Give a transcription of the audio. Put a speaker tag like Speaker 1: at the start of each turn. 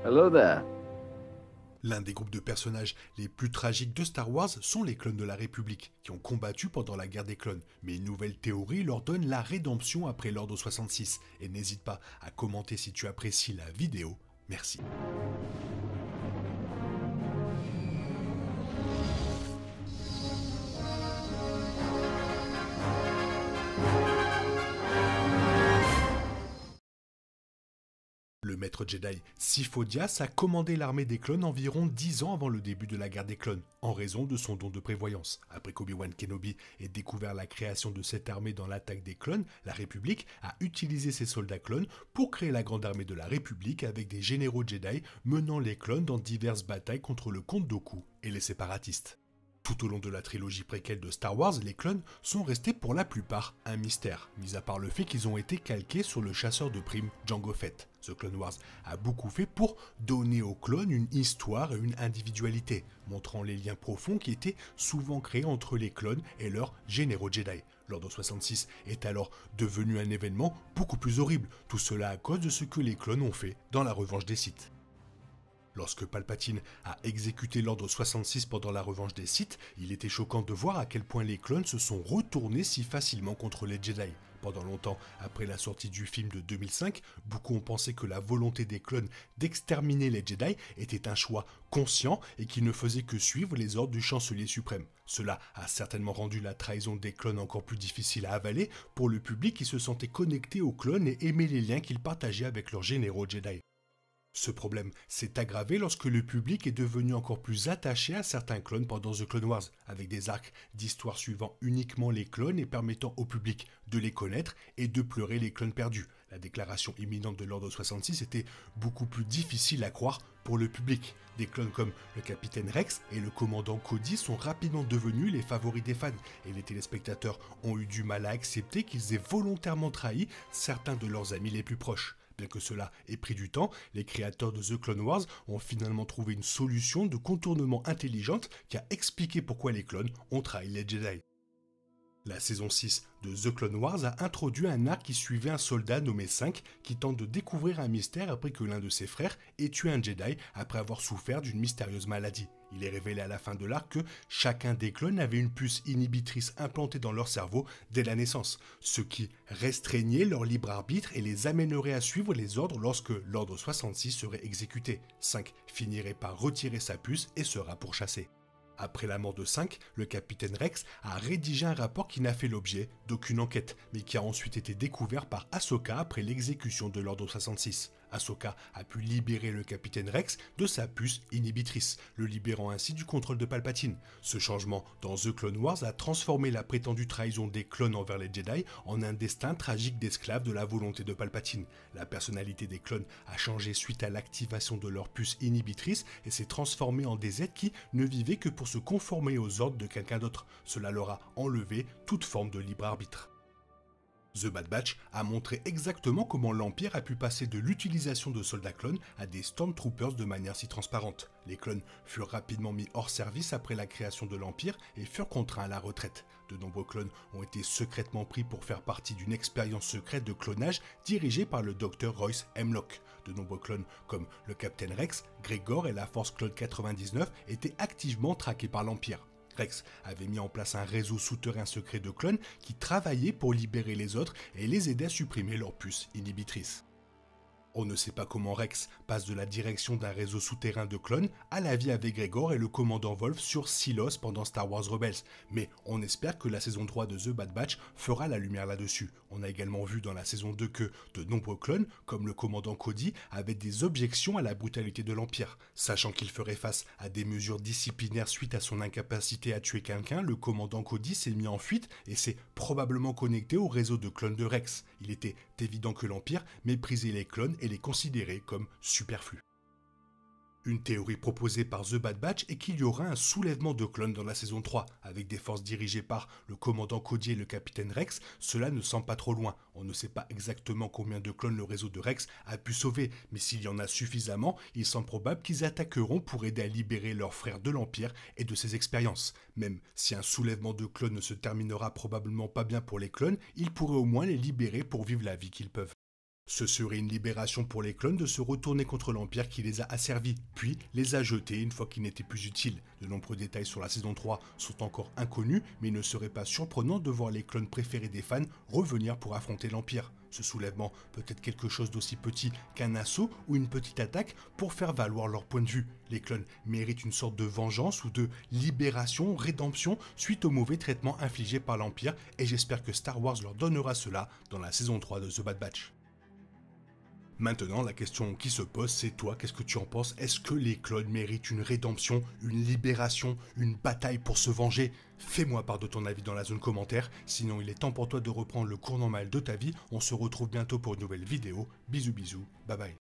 Speaker 1: Hello there.
Speaker 2: L'un des groupes de personnages les plus tragiques de Star Wars sont les clones de la République, qui ont combattu pendant la guerre des clones. Mais une nouvelle théorie leur donne la rédemption après l'Ordre 66. Et n'hésite pas à commenter si tu apprécies la vidéo. Merci. Le maître Jedi Sif Odias a commandé l'armée des clones environ 10 ans avant le début de la guerre des clones, en raison de son don de prévoyance. Après qu'Obi-Wan Kenobi ait découvert la création de cette armée dans l'attaque des clones, la République a utilisé ses soldats clones pour créer la grande armée de la République avec des généraux Jedi menant les clones dans diverses batailles contre le comte Dooku et les séparatistes. Tout au long de la trilogie préquelle de Star Wars, les clones sont restés pour la plupart un mystère, mis à part le fait qu'ils ont été calqués sur le chasseur de primes Jango Fett. The Clone Wars a beaucoup fait pour donner aux clones une histoire et une individualité, montrant les liens profonds qui étaient souvent créés entre les clones et leurs généraux Jedi. L'Ordre 66 est alors devenu un événement beaucoup plus horrible, tout cela à cause de ce que les clones ont fait dans la revanche des Sith. Lorsque Palpatine a exécuté l'Ordre 66 pendant la revanche des Sith, il était choquant de voir à quel point les clones se sont retournés si facilement contre les Jedi. Pendant longtemps, après la sortie du film de 2005, beaucoup ont pensé que la volonté des clones d'exterminer les Jedi était un choix conscient et qu'ils ne faisaient que suivre les ordres du chancelier suprême. Cela a certainement rendu la trahison des clones encore plus difficile à avaler pour le public qui se sentait connecté aux clones et aimait les liens qu'ils partageaient avec leurs généraux Jedi. Ce problème s'est aggravé lorsque le public est devenu encore plus attaché à certains clones pendant The Clone Wars, avec des arcs d'histoire suivant uniquement les clones et permettant au public de les connaître et de pleurer les clones perdus. La déclaration imminente de l'Ordre 66 était beaucoup plus difficile à croire pour le public. Des clones comme le capitaine Rex et le commandant Cody sont rapidement devenus les favoris des fans, et les téléspectateurs ont eu du mal à accepter qu'ils aient volontairement trahi certains de leurs amis les plus proches. Bien que cela ait pris du temps, les créateurs de The Clone Wars ont finalement trouvé une solution de contournement intelligente qui a expliqué pourquoi les clones ont trahi les Jedi. La saison 6 de The Clone Wars a introduit un arc qui suivait un soldat nommé 5 qui tente de découvrir un mystère après que l'un de ses frères ait tué un Jedi après avoir souffert d'une mystérieuse maladie. Il est révélé à la fin de l'arc que chacun des clones avait une puce inhibitrice implantée dans leur cerveau dès la naissance, ce qui restreignait leur libre arbitre et les amènerait à suivre les ordres lorsque l'ordre 66 serait exécuté. 5 finirait par retirer sa puce et sera pourchassé. Après la mort de 5, le capitaine Rex a rédigé un rapport qui n'a fait l'objet d'aucune enquête, mais qui a ensuite été découvert par Ahsoka après l'exécution de l'Ordre 66. Ahsoka a pu libérer le capitaine Rex de sa puce inhibitrice, le libérant ainsi du contrôle de Palpatine. Ce changement dans The Clone Wars a transformé la prétendue trahison des clones envers les Jedi en un destin tragique d'esclaves de la volonté de Palpatine. La personnalité des clones a changé suite à l'activation de leur puce inhibitrice et s'est transformée en des êtres qui ne vivaient que pour se conformer aux ordres de quelqu'un d'autre. Cela leur a enlevé toute forme de libre arbitre. The Bad Batch a montré exactement comment l'Empire a pu passer de l'utilisation de soldats clones à des Stormtroopers de manière si transparente. Les clones furent rapidement mis hors service après la création de l'Empire et furent contraints à la retraite. De nombreux clones ont été secrètement pris pour faire partie d'une expérience secrète de clonage dirigée par le Dr Royce Hemlock. De nombreux clones comme le Captain Rex, Gregor et la Force Clone 99 étaient activement traqués par l'Empire. Rex avait mis en place un réseau souterrain secret de clones qui travaillait pour libérer les autres et les aider à supprimer leur puce inhibitrice. On ne sait pas comment Rex passe de la direction d'un réseau souterrain de clones à la vie avec Gregor et le commandant Wolf sur Silos pendant Star Wars Rebels, mais on espère que la saison 3 de The Bad Batch fera la lumière là-dessus. On a également vu dans la saison 2 que de nombreux clones, comme le commandant Cody, avaient des objections à la brutalité de l'Empire. Sachant qu'il ferait face à des mesures disciplinaires suite à son incapacité à tuer quelqu'un, le commandant Cody s'est mis en fuite et s'est probablement connecté au réseau de clones de Rex. Il était évident que l'Empire méprisait les clones et les considérer comme superflus. Une théorie proposée par The Bad Batch est qu'il y aura un soulèvement de clones dans la saison 3, avec des forces dirigées par le commandant Cody et le capitaine Rex. Cela ne semble pas trop loin. On ne sait pas exactement combien de clones le réseau de Rex a pu sauver, mais s'il y en a suffisamment, il semble probable qu'ils attaqueront pour aider à libérer leurs frères de l'Empire et de ses expériences. Même si un soulèvement de clones ne se terminera probablement pas bien pour les clones, ils pourraient au moins les libérer pour vivre la vie qu'ils peuvent. Ce serait une libération pour les clones de se retourner contre l'Empire qui les a asservis, puis les a jetés une fois qu'ils n'étaient plus utiles. De nombreux détails sur la saison 3 sont encore inconnus, mais il ne serait pas surprenant de voir les clones préférés des fans revenir pour affronter l'Empire. Ce soulèvement peut être quelque chose d'aussi petit qu'un assaut ou une petite attaque pour faire valoir leur point de vue. Les clones méritent une sorte de vengeance ou de libération, rédemption suite au mauvais traitement infligé par l'Empire, et j'espère que Star Wars leur donnera cela dans la saison 3 de The Bad Batch. Maintenant, la question qui se pose, c'est toi, qu'est-ce que tu en penses? Est-ce que les clones méritent une rédemption, une libération, une bataille pour se venger? Fais-moi part de ton avis dans la zone commentaire, sinon il est temps pour toi de reprendre le cours normal de ta vie. On se retrouve bientôt pour une nouvelle vidéo. Bisous bisous, bye bye.